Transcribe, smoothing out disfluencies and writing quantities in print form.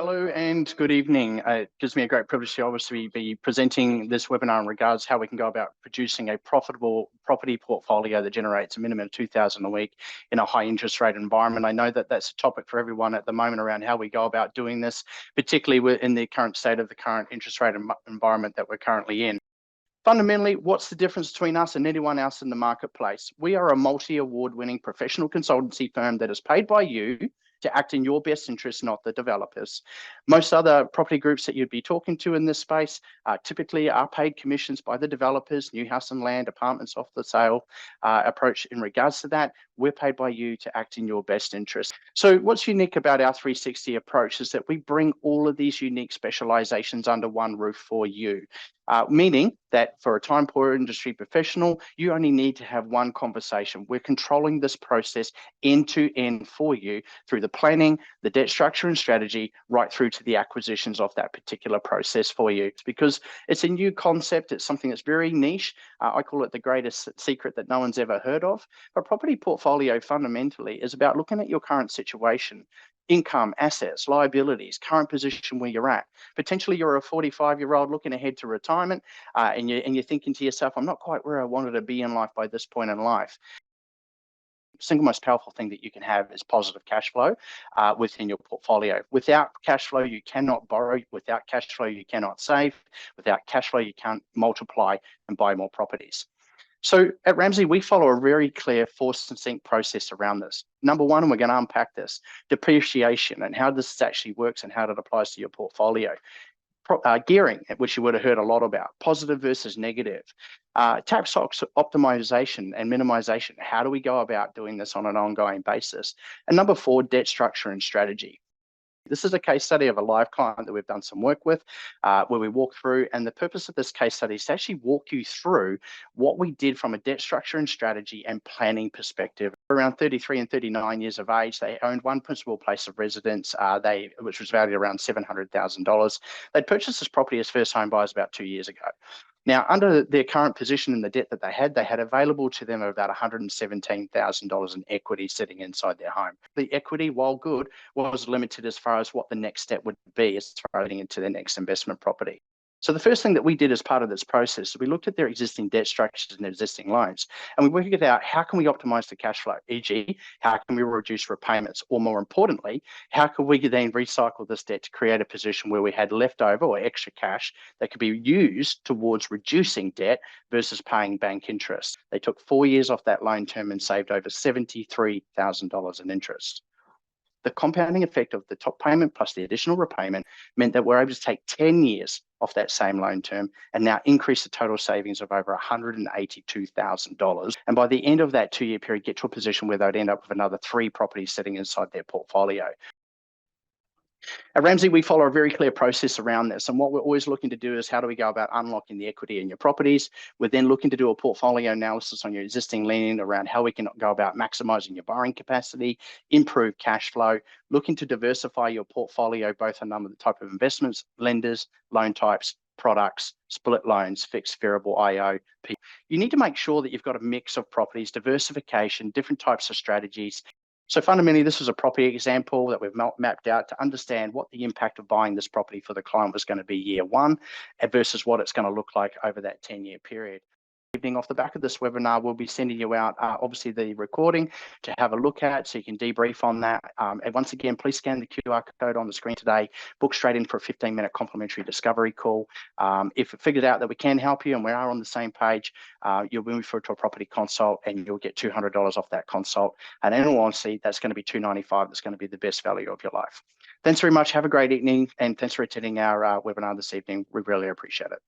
Hello and good evening. It gives me a great privilege to obviously be presenting this webinar in regards to how we can go about producing a profitable property portfolio that generates a minimum of $2,000 a week in a high interest rate environment. I know that that's a topic for everyone at the moment around how we go about doing this, particularly in the current state of the current interest rate environment that we're currently in. Fundamentally, what's the difference between us and anyone else in the marketplace? We are a multi-award-winning professional consultancy firm that is paid by you to act in your best interest, not the developers. Most other property groups that you'd be talking to in this space typically are paid commissions by the developers, new house and land, apartments off the sale approach. In regards to that, we're paid by you to act in your best interest. So what's unique about our 360 approach is that we bring all of these unique specializations under one roof for you. Meaning that for a time-poor industry professional, you only need to have one conversation. We're controlling this process end to end for you through the planning, the debt structure and strategy, right through to the acquisitions of that particular process for you. It's because it's a new concept. It's something that's very niche. I call it the greatest secret that no one's ever heard of. But property portfolio fundamentally is about looking at your current situation, income, assets, liabilities, current position where you're at. Potentially you're a 45-year-old looking ahead to retirement and you're thinking to yourself, I'm not quite where I wanted to be in life by this point in life. Single most powerful thing that you can have is positive cash flow within your portfolio. Without cash flow, you cannot borrow. Without cash flow, you cannot save. Without cash flow, you can't multiply and buy more properties. So at Ramsey, we follow a very clear force and sink process around this. Number one, and we're going to unpack this, depreciation and how this actually works and how it applies to your portfolio. Gearing, which you would have heard a lot about, positive versus negative. Tax optimization and minimization. How do we go about doing this on an ongoing basis? And number four, debt structure and strategy. This is a case study of a live client that we've done some work with, where we walk through, and the purpose of this case study is to actually walk you through what we did from a debt structure and strategy and planning perspective. Around 33 and 39 years of age, they owned one principal place of residence, which was valued around $700,000. They'd purchased this property as first home buyers about 2 years ago. Now, under their current position in the debt that they had available to them about $117,000 in equity sitting inside their home. The equity, while good, was limited as far as what the next step would be as far as getting into their next investment property. So the first thing that we did as part of this process is we looked at their existing debt structures and existing loans, and we worked out how can we optimize the cash flow, e.g., how can we reduce repayments, or more importantly, how can we then recycle this debt to create a position where we had leftover or extra cash that could be used towards reducing debt versus paying bank interest. They took 4 years off that loan term and saved over $73,000 in interest. The compounding effect of the top payment plus the additional repayment meant that we're able to take 10 years off that same loan term and now increase the total savings of over $182,000. And by the end of that 2-year period, get to a position where they'd end up with another 3 properties sitting inside their portfolio. At Ramsey, we follow a very clear process around this. And what we're always looking to do is how do we go about unlocking the equity in your properties? We're then looking to do a portfolio analysis on your existing lending around how we can go about maximizing your borrowing capacity, improve cash flow, looking to diversify your portfolio, both a number of the type of investments, lenders, loan types, products, split loans, fixed variable IO. You need to make sure that you've got a mix of properties, diversification, different types of strategies. So fundamentally, this was a property example that we've mapped out to understand what the impact of buying this property for the client was going to be year one versus what it's going to look like over that 10-year period. Off the back of this webinar, we'll be sending you out, obviously, the recording to have a look at so you can debrief on that. And once again, please scan the QR code on the screen today, book straight in for a 15-minute complimentary discovery call. If it figures out that we can help you and we are on the same page, you'll move forward to a property consult and you'll get $200 off that consult. And in all honesty, that's going to be $295. That's going to be the best value of your life. Thanks very much. Have a great evening. And thanks for attending our webinar this evening. We really appreciate it.